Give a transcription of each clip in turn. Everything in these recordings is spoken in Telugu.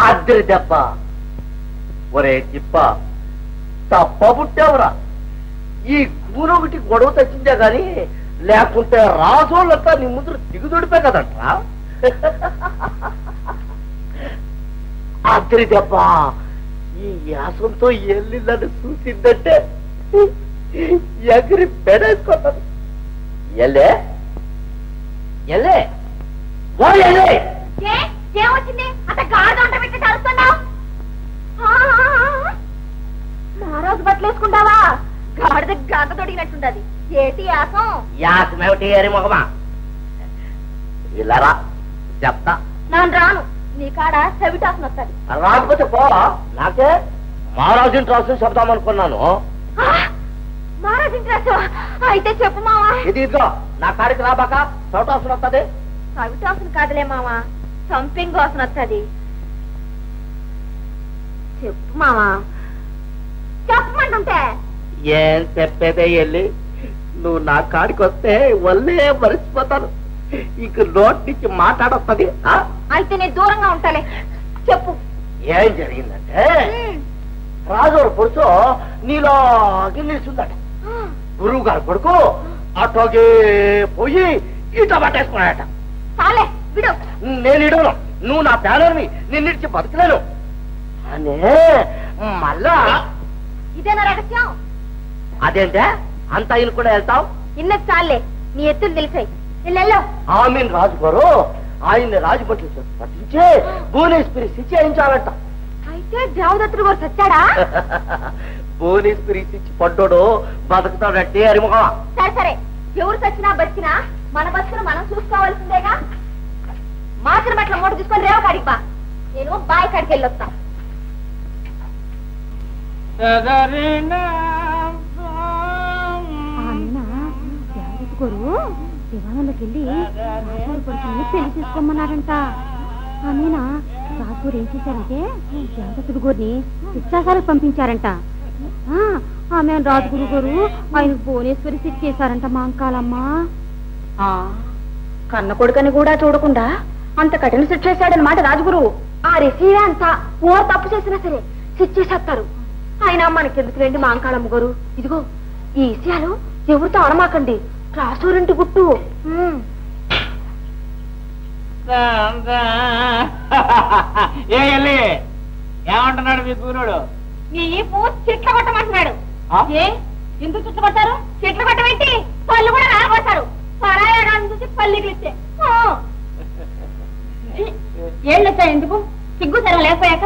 అద్దరి దెబ్బ. ఒరే తిప్ప, తప్ప పుట్టావురా. ఈ కూరొకటి గొడవ తెచ్చిందే గాని లేకుంటే రాజోళ్ళంతా నీ ముందు దిగుదొడిపే కదంట్రా. అద్దరి దెబ్బ. ఈ యాసంతో ఎల్లిళ్ళని చూసిందంటే ఎగిరి పెడేసుకుంటాను. ఎల్లే ఎల్లే ఓ ఎల్లే. ఏమొచ్చింది అంత గాఢంట పెట్టి కలుస్తున్నావు? మహారాజు బట్టలు వేసుకుంటావా? గాడిద గంట తొడిగినట్టుండది. ఏటి యాసం? యాసమేమిటి అరి మొహమా? ఇలారా చెప్తా. నేను రాను. నీ కాడ చెవిటాసం వస్తుంది. రాకపోతే పోవా? నాకే మహారాజు ఇంటి రాసు చెప్తామనుకున్నాను. మహారాజు ఇంటి రాసు అయితే చెప్పు మావా. ఇదిగో నా కాడికి రాబాక చెవిటాసం వస్తుంది. చెవిటాసం కాదులే మావా, సంపింగ్ వాసన వస్తుంది. చెప్పు మావా, చెప్పమంటుంటే. ఏం చెప్పేదే వెళ్ళి నువ్వు నా కాడికి వస్తే వల్లే మరిచిపోతాను. ఇక నోటి నుంచి మాట్లాడొస్తుంది. అయితే నేను దూరంగా ఉంటాలే. చెప్పు. ఏం జరిగిందంటే రాజోరు పొడుచు నీలోకి నిలుచుందట. గురువు గారు కొడుకు అటోగే పోయి ఈట పట్టేసుకున్నాడట. చాలే విడు. నేను ఇడవను. నువ్వు నా ప్యానర్ని నిన్నిడిచి బతకలేను అనే మళ్ళా. ఇదేనా రహస్యం? అదేంటే అంత ఆయన కూడా వెళ్తావు? ఇన్నది చాలే, నీ ఎత్తులు తెలిసాయి. ఇల్లెల్లో ఆమెను రాజు గారు ఆయన్ని రాజుపట్లు పట్టించి భువనేశ్వరి శిక్ష వేయించాలంట. అయితే దేవదత్తుడు గారు చచ్చాడా? భువనేశ్వరి శిక్ష పడ్డాడు బతుకుతాడంటే అరిముఖమా. సరే సరే, ఎవరు చచ్చినా బతికినా మన బతుకును మనం చూసుకోవాల్సిందేగా. మాత్రం అట్లా మూట తీసుకొని రేవ కాడికి బా. నేను బాయ్ కాడికి వెళ్ళొస్తా. దివాణంలోకి వెళ్ళి రాజుగారు పెళ్లి చేసుకోమన్నారంట. ఆమెనా రాజుగారు ఏం చేశారంటే దేవదత్తుడు గారిని శిక్షాసాలకు పంపించారంట. ఆమె రాజుగురు గారు ఆయనకు భువనేశ్వరి శిక్ష చేశారంట. మా అంకాలమ్మా కన్న కొడుకని కూడా చూడకుండా అంత కఠిన శిక్ష చేశాడనమాట రాజుగురు. ఆ రిసీవే అంతా ఓర్ తప్పు చేసినా సరే శిక్ష చేసేస్తారు. ఆయన మనకెందుకు రండి మా అంకాలమ్మ గారు. ఇదిగో ఈ విషయాలు ఎవరితో అనమాకండి. రాసూరింటి గుట్టు. ఏమంటున్నాడు మీ కూరుడు? నీ చెట్ల కొట్టమంటున్నాడు. ఏ ఎందుకు చుట్టు కొట్టారు? చెట్లు కొట్టబెట్టి పళ్ళు కూడా రాబోతారు. పరాయణాన్ని చూసి పల్లిగిలిస్తే ఏళ్ళు వచ్చాయి. ఎందుకు సిగ్గు సరే లేకపోయాక?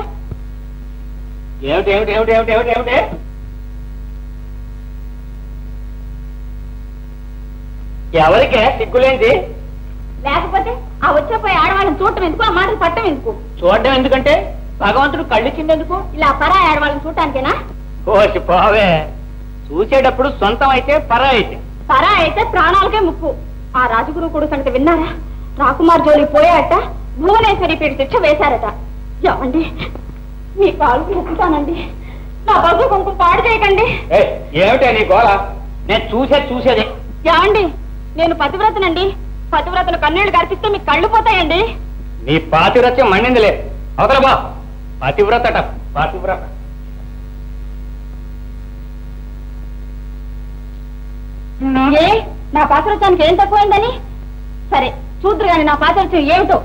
ఏమిటి ఏమిటి ఏమిటి ఏమిటి ఏమిటి ఏమిటి ఎవరికే సిగ్గులేంది? లేకపోతే ఆ వచ్చేపోయి ఆడవాళ్ళని చూడటం ఎందుకు? ఆ మాటలు పట్టడం ఎందుకు? చూడడం ఎందుకంటే భగవంతుడు కళ్ళిచ్చిందెందుకు? ఇలా పరాయి ఆడవాళ్ళని చూడటానికేనా? ఓసి పోవే. చూసేటప్పుడు సొంతం అయితే పరా అయితే. పరా అయితే ప్రాణాలకే ముక్కు. ఆ రాజగురు కొడుకు సంగతి విన్నారా? రాకుమార్ జోలికి పోయాట. భువనేశ్వరి పేరు శిక్ష వేశారట. ఏమండి మీ కాలుకి ఎక్కుతానండి. నా బగ్గు కొంచెం పాడు చేయకండి. ఏమిటే నీ గోళ? నేను చూసేది. ఏమండి నేను పతివ్రతనండి. పతివ్రతలు కన్నీళ్లు కనిపిస్తే మీకు కళ్ళు పోతాయండి. నీ పాతివ్రత్యం మండిందిలే. అవతల బా. పతివ్రతట పతివ్రత. ఏ నా పాతివ్రత్యానికి ఏం తక్కువైందని? సరే చూద్దరు గాని నా పాతివ్రత్యం ఏమిటో.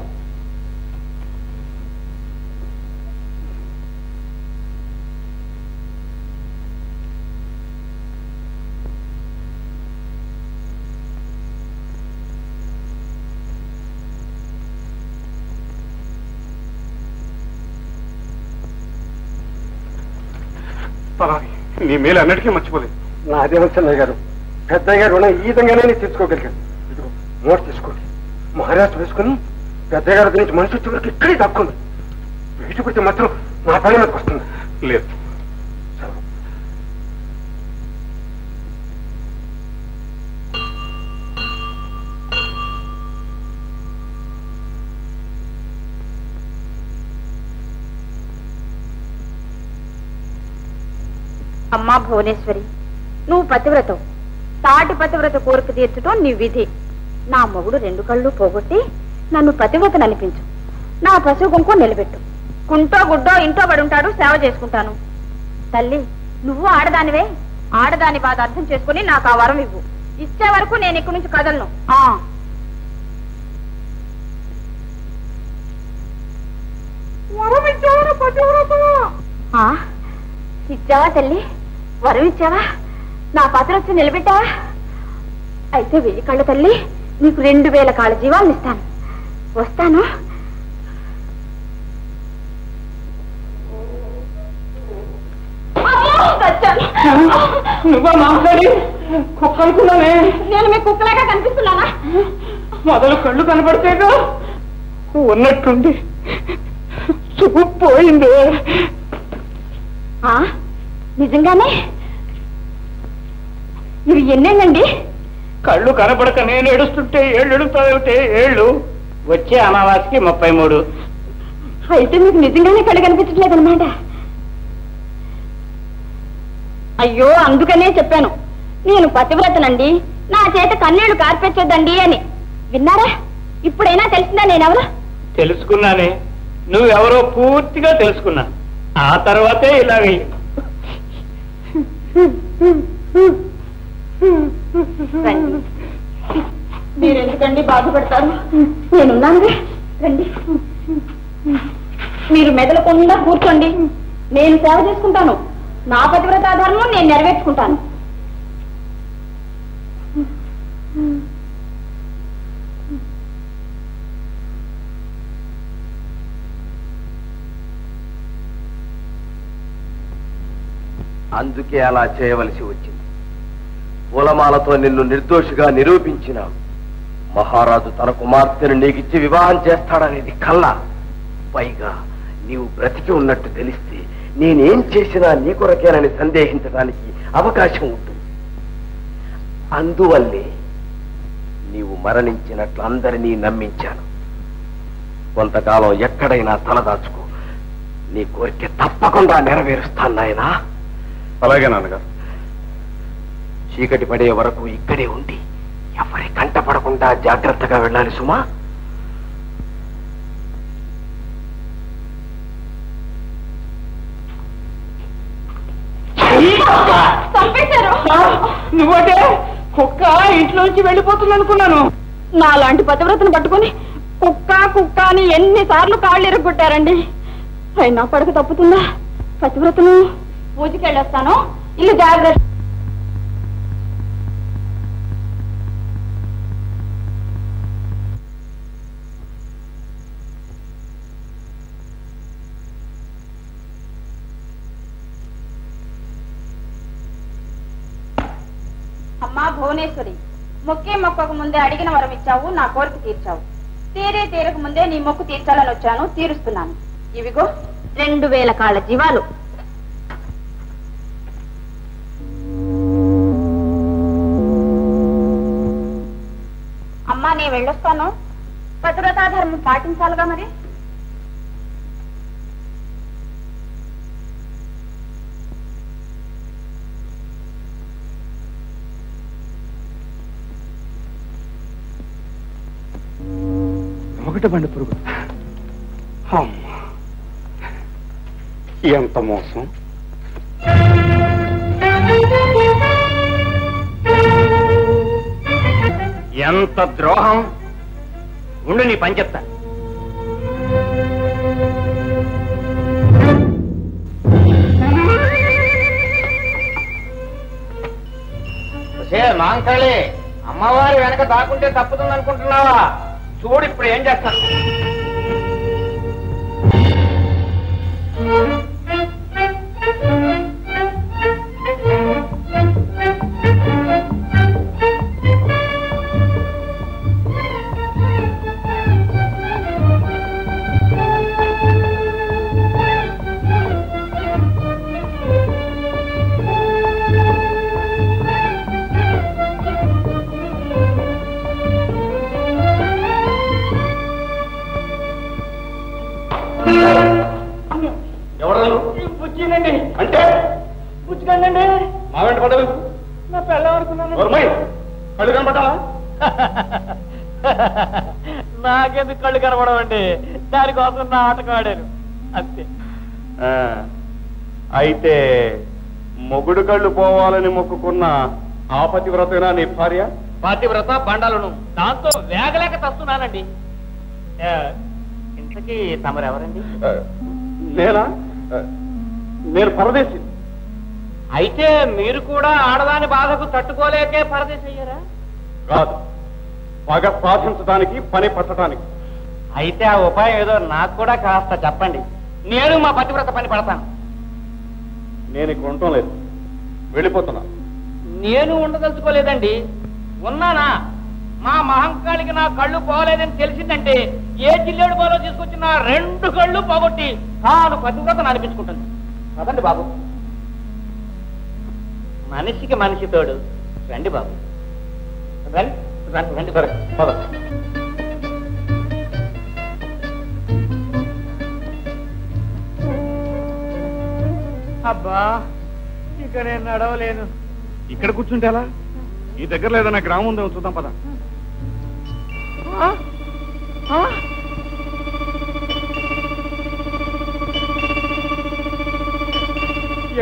నీ మేలు అన్నిటికీ మర్చిపోలేదు. నాదేమో చెన్నయ్య గారు, పెద్దయ్య గారు రుణం ఈ విధంగానే తీర్చుకోగలిగాను. ఇదిగో నోట్ తీసుకోండి. మహారాష్ట్ర వేసుకుని పెద్దయ్య గారి గురించి మనిషి వచ్చే వరకు ఇక్కడే తక్కుంది. వీటి పెడితే మాత్రం నా పని మీదకి వస్తుంది. లేదు అమ్మా భువనేశ్వరి, నువ్వు పతివ్రతం. తాటి పతివ్రత కోరిక తీర్చడం నీ విధి. నా మొగుడు 2 కళ్ళు పోగొట్టి నన్ను పతివ్రతను అనిపించు. నా పశువు కుంకుమ నిలబెట్టు. కుంటో గుడ్డో ఇంట్లో పడుంటాడు, సేవ చేసుకుంటాను. తల్లి, నువ్వు ఆడదానివే. ఆడదాని బాధ అర్థం చేసుకుని నాకు ఆ వరం ఇవ్వు. ఇచ్చే వరకు నేను ఇక్కడి నుంచి కదలను. ఇచ్చావా తల్లి? వరం ఇచ్చావా? నా పాత్ర వచ్చి నిలబెట్టావా? అయితే 1000 కళ్ళు తల్లి, నీకు 2000 కాళ్ళ జీవాలను ఇస్తాను. వస్తాను. నువ్వా మాట్లాడి కుక్క అనుకున్నానే? నేను మీ కుక్కలాగా కనిపిస్తున్నానా? మొదలు కళ్ళు కనపడితేగా ఉన్నట్టుండి చూపు పోయింది. నిజంగానే? ఇవి ఎన్నేళ్ళండి? కళ్ళు కనపడక నేను ఏడుస్తుంటే ఏళ్ళు ఎడుగుతావుతే ఏళ్ళు. వచ్చే అమావాస్యకి 33. అయితే మీకు నిజంగానే కళ్ళు కనిపించట్లేదన్నమాట. అయ్యో, అందుకనే చెప్పాను నేను పతివ్రతనండి, నా చేత కన్నీళ్లు కార్పెచ్చొద్దండి అని. విన్నారా? ఇప్పుడైనా తెలిసిందా నేనెవరో? తెలుసుకున్నానే, నువ్వెవరో పూర్తిగా తెలుసుకున్నా. ఆ తర్వాతే ఇలాగే. మీరెందుకండి బాధపడతారు? నేనున్నానుగా, రండి. మీరు మెదలకుండా కూర్చోండి, నేను సేవ చేసుకుంటాను. నా పతివ్రతా ధర్మం నేను నెరవేర్చుకుంటాను. అందుకే అలా చేయవలసి వచ్చింది. పూలమాలతో నిన్ను నిర్దోషిగా నిరూపించినావు. మహారాజు తన కుమార్తెను నీకిచ్చి వివాహం చేస్తాడనేది కల్లా. పైగా నీవు బ్రతికి ఉన్నట్టు తెలిస్తే నేనేం చేసినా నీ కొరకేనని సందేహించడానికి అవకాశం ఉంటుంది. అందువల్లే నీవు మరణించినట్లు అందరినీ నమ్మించాను. కొంతకాలం ఎక్కడైనా తలదాచుకో, నీ కోరిక తప్పకుండా నెరవేరుస్తాను నాయనా. అలాగే నాన్నగారు. చీకటి పడే వరకు ఇక్కడే ఉండి ఎవరి కంట పడకుండా జాగ్రత్తగా వెళ్ళాలి సుమా. నువ్వటే కుక్క ఇంట్లోంచి వెళ్ళిపోతుంది అనుకున్నాను. నాలాంటి పతివ్రతను పట్టుకుని కుక్క కుక్క అని ఎన్నిసార్లు కాళ్ళు ఎరగొట్టారండి. అయినా పడక తప్పుతుందా? పతివ్రతను పూజకెళ్ళొస్తాను. ఇల్లు జాగ్రత్త. అమ్మా భువనేశ్వరి, మొక్కే మొక్కకు ముందే అడిగిన వరం ఇచ్చావు, నా కోరిక తీర్చావు. తీరక ముందే నీ మొక్కు తీర్చాలని వచ్చాను, తీరుస్తున్నాను. ఇవిగో 2000 కాళ్ళ జీవాలు. అమ్మా, నేను వెళ్ళొస్తాను. పతివ్రతాధర్మం పాటించాలిగా మరి. ఒకటి బండి పురుగు. ఎంత మోసం! ఎంత ద్రోహం! ఉండు, నీ పని చెప్తా. మాంకాళి, అమ్మవారి వెనక దాక్కుంటే తప్పుతుంది అనుకుంటున్నావా? చూడు ఇప్పుడు ఏం చేస్తాను. బుచ్చినండి అంటే బుచ్చికండి. మా వెంట పడలేదు. నా పెళ్ళం అనుకున్నాను. కళ్ళు కనపడ్డావా? నాకెందుకు కళ్ళు కనపడవండి? దానికోసం నా ఆటకు ఆడాను. అంతే. అయితే మొగుడు కళ్ళు పోవాలని మొక్కుకున్న ఆ పతివ్రతేనా నీ భార్య? పాతివ్రత బండాలను దాంతో వేగలేక తస్తున్నానండి. ఇంతకీ తమరెవరండి? నేనా? నేను పరదేశి. అయితే మీరు కూడా ఆడదాని బాధకు తట్టుకోలేకే పరదేశి అయ్యారా? కాదు, పగ సాధించడానికి, పని పట్టడానికి. అయితే ఆ ఉపాయం ఏదో నాకు కూడా కాస్త చెప్పండి, నేను మా పతివ్రత పని పడతాను. నేను ఇక్కడ ఉండటం లేదు, వెళ్ళిపోతున్నా. నేను ఉండదలుచుకోలేదండి, ఉన్నానా? మా మహంకాళికి నా కళ్ళు పోలేదని తెలిసిందంటే ఏ జిల్లేడు పోలో తీసుకొచ్చి నా 2 కళ్ళు పోగొట్టి తాను పతివ్రతను అనిపించుకుంటుంది. కదండి బాబు, మనిషికి మనిషి తోడు. రండి బాబు, రండి రండి రండి. సరే పద. అబ్బా, ఇక నేను నడవలేను. ఇక్కడ కూర్చుంటే ఎలా? ఈ దగ్గర లేదన్నా గ్రామం ఉందేమో చూద్దాం పద.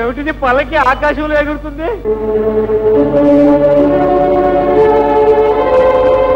ఏమిటిది పల్లకి ఆకాశంలో ఎగురుతుంది?